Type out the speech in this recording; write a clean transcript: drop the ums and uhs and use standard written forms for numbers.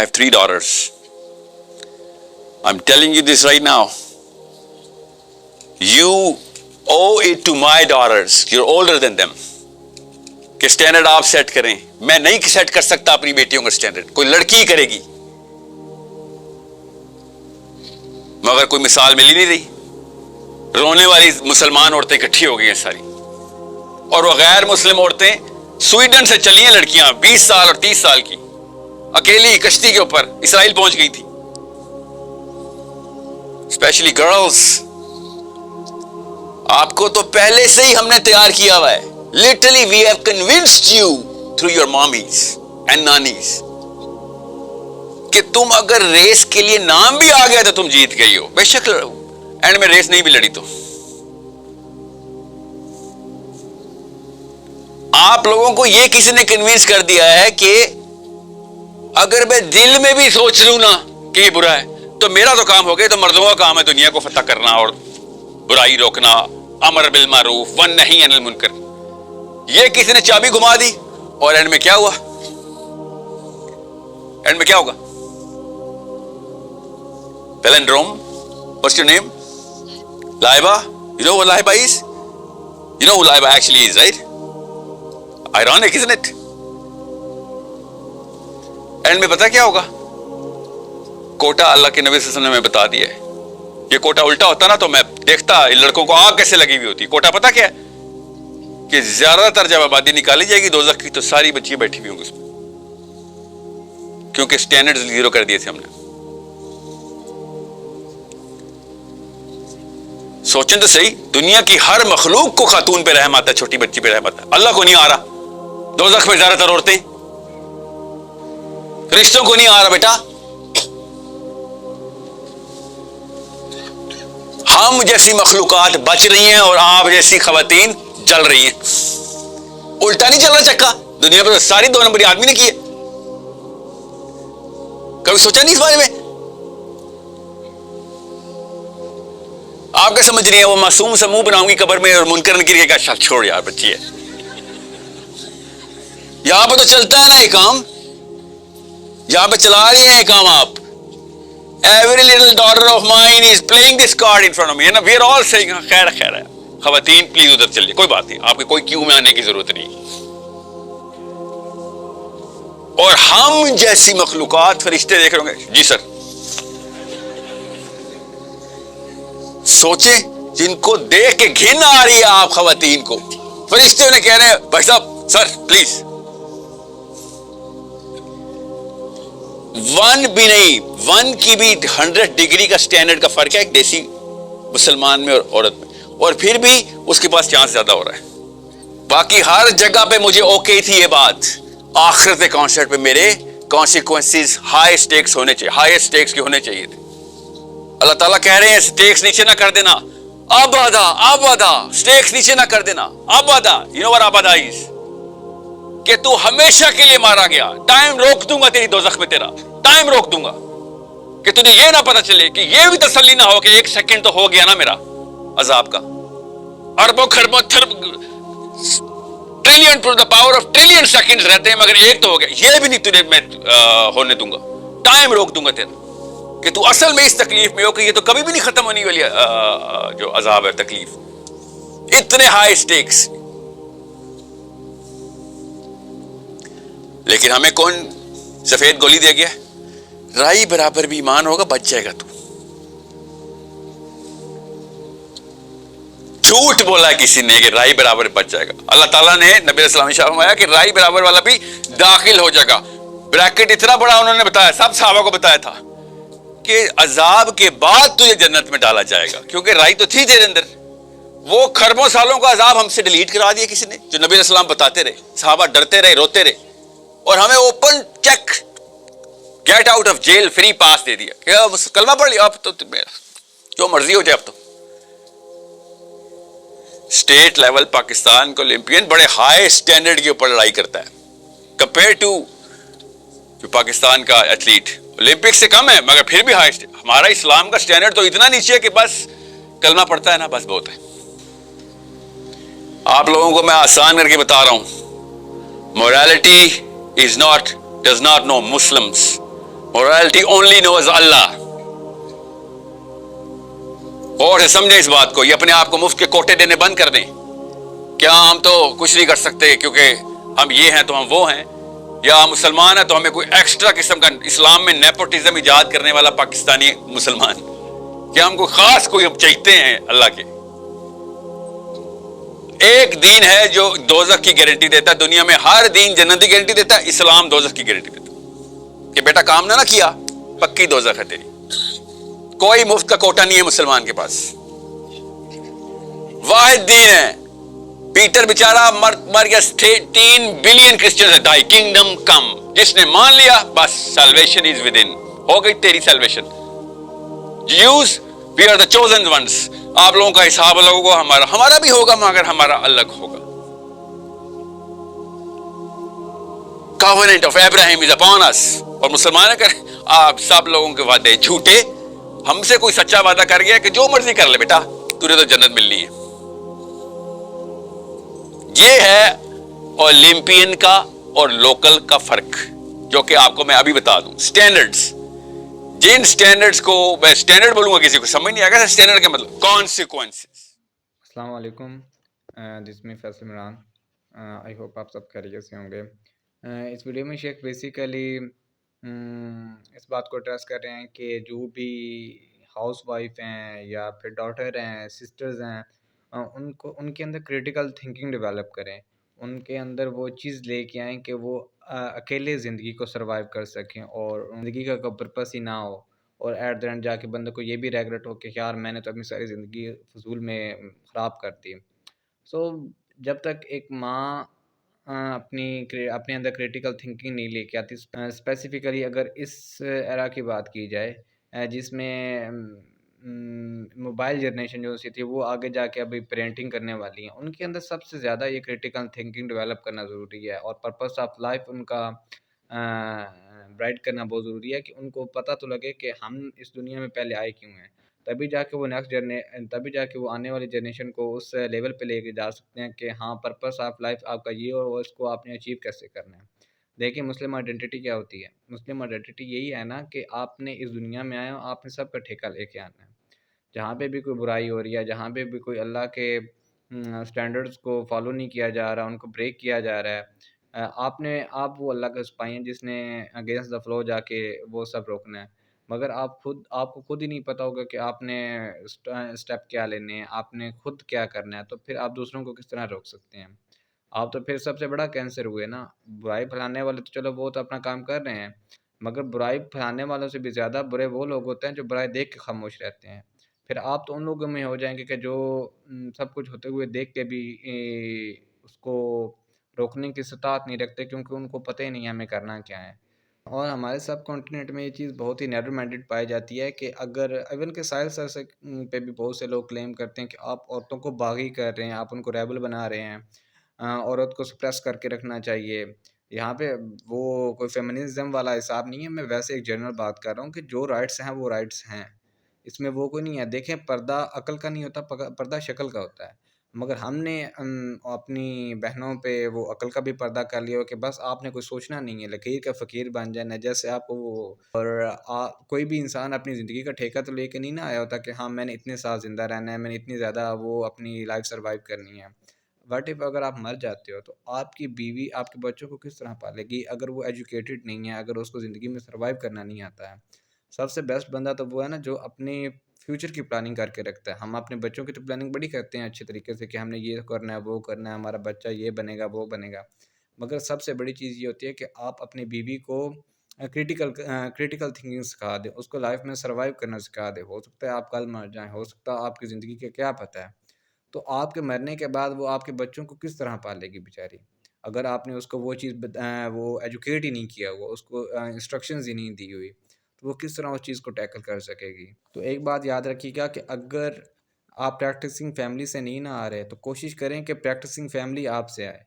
I have 3 daughters. I'm telling you this right now. You owe it to my daughters. You're older than them. کہ standard آپ set کریں. میں نہیں set کر سکتا اپنی بیٹیوں کا اسٹینڈرڈ, کوئی لڑکی کرے گی. مگر کوئی مثال مل ہی نہیں رہی. رونے والی مسلمان عورتیں اکٹھی ہو گئی ہیں ساری, اور وہ غیر مسلم عورتیں سویڈن سے چلی ہیں لڑکیاں 20 سال اور 30 سال کی, اکیلی کشتی کے اوپر اسرائیل پہنچ گئی تھی. اسپیشلی گرلز, آپ کو تو پہلے سے ہی ہم نے تیار کیا ہوا ہے. Literally we have convinced you through your mommies and nannies کہ تم اگر ریس کے لیے نام بھی آ گیا تو تم جیت گئی ہو. بے شک اینڈ میں ریس نہیں بھی لڑی تو. آپ لوگوں کو یہ کسی نے کنوینس کر دیا ہے کہ اگر میں دل میں بھی سوچ لوں نا کہ یہ برا ہے تو میرا تو کام ہو گیا, تو مردوں کا کام ہے دنیا کو فتح کرنا اور برائی روکنا, امر بالمعروف والنہی عن المنکر. یہ کسی نے چابی گھما دی اور اینڈ میں کیا ہوا؟ اینڈ میں کیا ہوگا؟ Palindrome. What's your name? Laiba. You know what Laiba is? You know who Laiba actually is, right? Ironic, isn't it? And میں پتا کیا ہوگا؟ کوٹا اللہ کے نبی صلی اللہ علیہ وسلم نے ہمیں بتا دیا ہے. یہ کوٹا الٹا ہوتا نا تو میں دیکھتا لڑکوں کو آگ کیسے لگی ہوئی ہوتی. کوٹا پتا کیا ہے؟ کہ زیادہ تر جب آبادی نکالی جائے گی دوزخ کی تو ساری بچیاں بیٹھی ہوئی ہوں گی اس میں, کیونکہ سٹینڈرڈ 0 کر دیے تھے ہم نے. سوچیں تو صحیح, دنیا کی ہر مخلوق کو خاتون پہ رحم آتا ہے, چھوٹی بچی پہ رحم آتا ہے. اللہ کو نہیں آ رہا. دوزخ میں زیادہ تر عورتیں, رشتوں کو نہیں آ رہا بیٹا. ہم جیسی مخلوقات بچ رہی ہیں اور آپ جیسی خواتین چل رہی ہیں. الٹا نہیں چل رہا چکا. دنیا پہ ساری 2 نمبری آدمی نے کی ہے. کبھی سوچا نہیں اس بارے میں؟ آپ کیا سمجھ رہی ہیں وہ معصوم سے منہ بناؤں گی قبر میں اور منکر نکیر کے کہا چھوڑ یار بچی ہے. یہاں پہ تو چلتا ہے نا یہ کام, یہاں پہ چلا رہی ہیں یہ کام آپ. Every little daughter of mine is playing this card in front of me. And we are all saying خیر خیر ہے, خواتین پلیز ادھر چلیے, کوئی بات نہیں, آپ کے کوئی کیوں میں آنے کی ضرورت نہیں. اور ہم جیسی مخلوقات فرشتے دیکھ رہے ہوں گے. جی سر. سوچیں جن کو دیکھ کے گھن آ رہی ہے آپ خواتین کو, فرشتے انہیں کہہ رہے ہیں بھائی صاحب سر پلیز. 1 بھی نہیں, 1 کی بھی 100 ڈگری کا سٹینڈرڈ کا فرق ہے ایک دیسی مسلمان میں اور عورت میں, اور پھر بھی اس کے پاس چانس زیادہ ہو رہا ہے. باقی ہر جگہ پہ مجھے اوکے تھی یہ بات. آخرت کانسرٹ پہ میرے کانسیکوینسز ہائی سٹیکس ہونے چاہیے, ہائی سٹیکس کے ہونے چاہیے تھے. اللہ تعالیٰ کہہ رہے ہیں سٹیکس نیچے نہ کر دینا, ابدا سٹیکس نیچے نہ کر دینا. ابدا, یو نو what ابدا از, کہ تو ہمیشہ کے لیے مارا گیا. ٹائم روک دوں گا تیری دوزخ میں, تیرا ٹائم روک دوں گا کہ تجھے یہ نہ پتا چلے, کہ یہ بھی تسلی نہ ہو کہ 1 سیکنڈ تو ہو گیا نا میرا عذاب کا. اربوں خربوں trillion to the power of trillion seconds رہتے ہیں مگر ایک تو ہو گیا, یہ بھی نہیں تجھے میں ہونے دوں گا. ٹائم روک دوں گا تیرا کہ تو اصل میں اس تکلیف میں ہو کہ یہ تو کبھی بھی نہیں ختم ہونے والی جو عذاب ہے, تکلیف. اتنے ہائی سٹیکس. لیکن ہمیں کون سفید گولی دے گیا, رائی برابر بھی ایمان ہوگا بچ جائے گا تو. جھوٹ بولا ہے کسی نے کہ رائی برابر بچ جائے گا. اللہ تعالیٰ نے نبی علیہ السلام نے فرمایا کہ رائی برابر والا بھی داخل ہو جائے گا. بریکٹ اتنا بڑا انہوں نے بتایا, سب صحابہ کو بتایا تھا کہ عذاب کے بعد تجھے جنت میں ڈالا جائے گا, کیونکہ رائی تو تھی تیرے اندر. وہ خربوں سالوں کا عذاب ہم سے ڈیلیٹ کرا دیا کسی نے, جو نبی علیہ السلام بتاتے رہے. صحابہ ڈرتے رہے, روتے رہے, اور ہمیں open cheque get out of jail free pass دے دیا کہ کلمہ پڑھ لیا, اب تو جو مرضی ہو جائے. اب تو اسٹیٹ لیول پاکستان کا اولمپئن بڑے ہائی اسٹینڈرڈ کے اوپر لڑائی کرتا ہے کمپیئر ٹو جو پاکستان کا ایتھلیٹ. اولمپک سے کم ہے مگر پھر بھی ہائی. ہمارا اسلام کا اسٹینڈرڈ تو اتنا نیچے ہے کہ بس کلمہ پڑھتا ہے نا, بس بہت ہے. آپ لوگوں کو میں آسان کر کے بتا رہا ہوں, morality does not know Muslims, morality only knows Allah. اور سے سمجھیں اس بات کو, یہ اپنے آپ کو مفت کے کوٹے دینے بند کر دیں. کیا ہم تو کچھ نہیں کر سکتے کیونکہ ہم یہ ہیں تو ہم وہ ہیں, یا ہم مسلمان ہیں تو ہمیں کوئی ایکسٹرا قسم کا اسلام میں نیپوٹزم ایجاد کرنے والا پاکستانی مسلمان, کیا ہم کوئی خاص کوئی ہم چاہتے ہیں اللہ کے. ایک دین ہے جو دوزخ کی گارنٹی دیتا ہے, دنیا میں ہر دین جنت کی گارنٹی دیتا ہے, اسلام دوزخ کی گارنٹی دیتا ہے کہ بیٹا کام نہ کیا پکی دوزخ ہے تیری. کوئی مفت کا کوٹا نہیں ہے مسلمان کے پاس, واحد دین ہے. پیٹر بیچارہ مر گیا, 13 بلین کرسچنز ڈائی, کنگڈم کم. جس نے مان لیا بس سیلویشن از ود ان, ہو گئی تیری salvation. Jews we are the chosen ones, آپ لوگوں کا حساب الگ ہوگا, ہمارا بھی ہوگا مگر ہمارا الگ ہوگا. covenant of Abraham is upon us. اور مسلمان کر آپ سب لوگوں کے وعدے جھوٹے. ہم سے کوئی سچا وعدہ کر گیا کہ جو مرضی کر لے بیٹا تجھے تو جنت ملنی ہے. یہ ہے اولمپین کا اور لوکل کا فرق, جو کہ آپ کو میں ابھی بتا دوں. سٹینڈرڈز, جن سٹینڈرڈز کو میں سٹینڈرڈ بولوں گا کسی کو سمجھ نہیں آئے گا سٹینڈرڈ کا مطلب کانسیکوینسز. السلام علیکم, دس می فیصل عمران. آئی ہوپ آپ سب خیریت سے ہوں گے. اس ویڈیو میں شیخ بیسیکلی اس بات کو ایڈریس کر رہے ہیں کہ جو بھی ہاؤس وائف ہیں یا پھر ڈاٹر ہیں, سسٹرز ہیں, ان کے اندر کریٹیکل تھنکنگ ڈیولپ کریں. ان کے اندر وہ چیز لے کے آئیں کہ وہ اکیلے زندگی کو سروائیو کر سکیں اور زندگی کا کوئی پرپس ہی نہ ہو, اور ایٹ دا اینڈ جا کے بندے کو یہ بھی ریگریٹ ہو کہ یار میں نے تو اپنی ساری زندگی فضول میں خراب کر دی. سو جب تک ایک ماں اپنے اندر کریٹیکل تھنکنگ نہیں لے کے آتی, اسپیسیفکلی اگر اس ایرا کی بات کی جائے جس میں موبائل جنریشن جو سی تھی وہ آگے جا کے ابھی پیرنٹنگ کرنے والی ہیں, ان کے اندر سب سے زیادہ یہ کریٹیکل تھنکنگ ڈیولپ کرنا ضروری ہے, اور پرپس آف لائف ان کا برائٹ کرنا بہت ضروری ہے کہ ان کو پتہ تو لگے کہ ہم اس دنیا میں پہلے آئے کیوں ہیں. تبھی جا کے وہ تبھی جا کے وہ آنے والی جنریشن کو اس لیول پہ لے کے جا سکتے ہیں کہ ہاں پرپس آف لائف آپ کا یہ اور اس کو آپ نے اچیو کیسے کرنا ہے. دیکھیں مسلم آئیڈینٹی کیا ہوتی ہے, مسلم آئیڈینٹی یہی ہے نا کہ آپ نے اس دنیا میں آیا, آپ نے سب کا ٹھیکہ لے کے آنا ہے. جہاں پہ بھی کوئی برائی ہو رہی ہے, جہاں پہ بھی کوئی اللہ کے سٹینڈرڈز کو فالو نہیں کیا جا رہا, ان کو بریک کیا جا رہا ہے, آپ وہ اللہ کا سپاہی ہیں جس نے اگینسٹ دا فلو جا کے وہ سب روکنا ہے. مگر آپ کو خود ہی نہیں پتہ ہوگا کہ آپ نے اسٹیپ کیا لینے ہیں, آپ نے خود کیا کرنا ہے, تو پھر آپ دوسروں کو کس طرح روک سکتے ہیں. آپ تو پھر سب سے بڑا کینسر ہوئے نا. برائی پھیلانے والے تو چلو وہ تو اپنا کام کر رہے ہیں, مگر برائی پھیلانے والوں سے بھی زیادہ برے وہ لوگ ہوتے ہیں جو برائی دیکھ کے خاموش رہتے ہیں. پھر آپ تو ان لوگوں میں ہو جائیں گے کہ جو سب کچھ ہوتے ہوئے دیکھ کے بھی اس کو روکنے کی استطاعت نہیں رکھتے, کیونکہ ان کو پتہ ہی نہیں ہے ہمیں کرنا کیا ہے. اور ہمارے سب کانٹیننٹ میں یہ چیز بہت ہی نیرو مائنڈڈ پائی جاتی ہے کہ اگر ایون کہ ساحل سر سے پہ بھی بہت سے لوگ کلیم کرتے ہیں کہ آپ عورتوں کو باغی کر رہے ہیں, آپ ان کو ریبل بنا رہے ہیں, عورت کو سپریس کر کے رکھنا چاہیے. یہاں پہ وہ کوئی فیمنزم والا حساب نہیں ہے, میں ویسے ایک جنرل بات کر رہا ہوں کہ جو رائٹس ہیں وہ رائٹس ہیں, اس میں وہ کوئی نہیں ہے. دیکھیں پردہ عقل کا نہیں ہوتا, پردہ شکل کا ہوتا ہے. مگر ہم نے اپنی بہنوں پہ وہ عقل کا بھی پردہ کر لیا ہو کہ بس آپ نے کوئی سوچنا نہیں ہے, لکیر کا فقیر بن جانا. جیسے آپ کو اور کوئی بھی انسان اپنی زندگی کا ٹھیکہ تو لے کے نہیں نہ آیا ہوتا کہ ہاں میں نے اتنے سال زندہ رہنا ہے, میں نے اتنی زیادہ وہ اپنی لائف سروائیو کرنی ہے. واٹ ایف اگر آپ مر جاتے ہو تو آپ کی بیوی آپ کے بچوں کو کس طرح پالے گی اگر وہ ایجوکیٹڈ نہیں ہے, اگر اس کو زندگی میں سروائیو کرنا نہیں آتا ہے. سب سے بیسٹ بندہ تو وہ ہے نا جو اپنے فیوچر کی پلاننگ کر کے رکھتا ہے. ہم اپنے بچوں کی تو پلاننگ بڑی کرتے ہیں اچھے طریقے سے کہ ہم نے یہ کرنا ہے وہ کرنا ہے, ہمارا بچہ یہ بنے گا وہ بنے گا. مگر سب سے بڑی چیز یہ ہوتی ہے کہ آپ اپنی بیوی کو کریٹیکل تھنکنگ سکھا دیں, اس کو لائف میں سروائیو کرنا سکھا دیں. ہو سکتا ہے آپ کل مر جائیں, ہو سکتا ہے آپ کی زندگی کا کیا پتہ ہے, تو آپ کے مرنے کے بعد وہ آپ کے بچوں کو کس طرح پالے گی بیچاری, اگر آپ نے اس کو وہ چیز وہ ایجوکیٹ ہی نہیں کیا ہوا, اس کو انسٹرکشنز ہی نہیں دی ہوئی, تو وہ کس طرح اس چیز کو ٹیکل کر سکے گی. تو ایک بات یاد رکھیے گا کہ اگر آپ پریکٹسنگ فیملی سے نہیں نہ آ رہے تو کوشش کریں کہ پریکٹسنگ فیملی آپ سے آئے.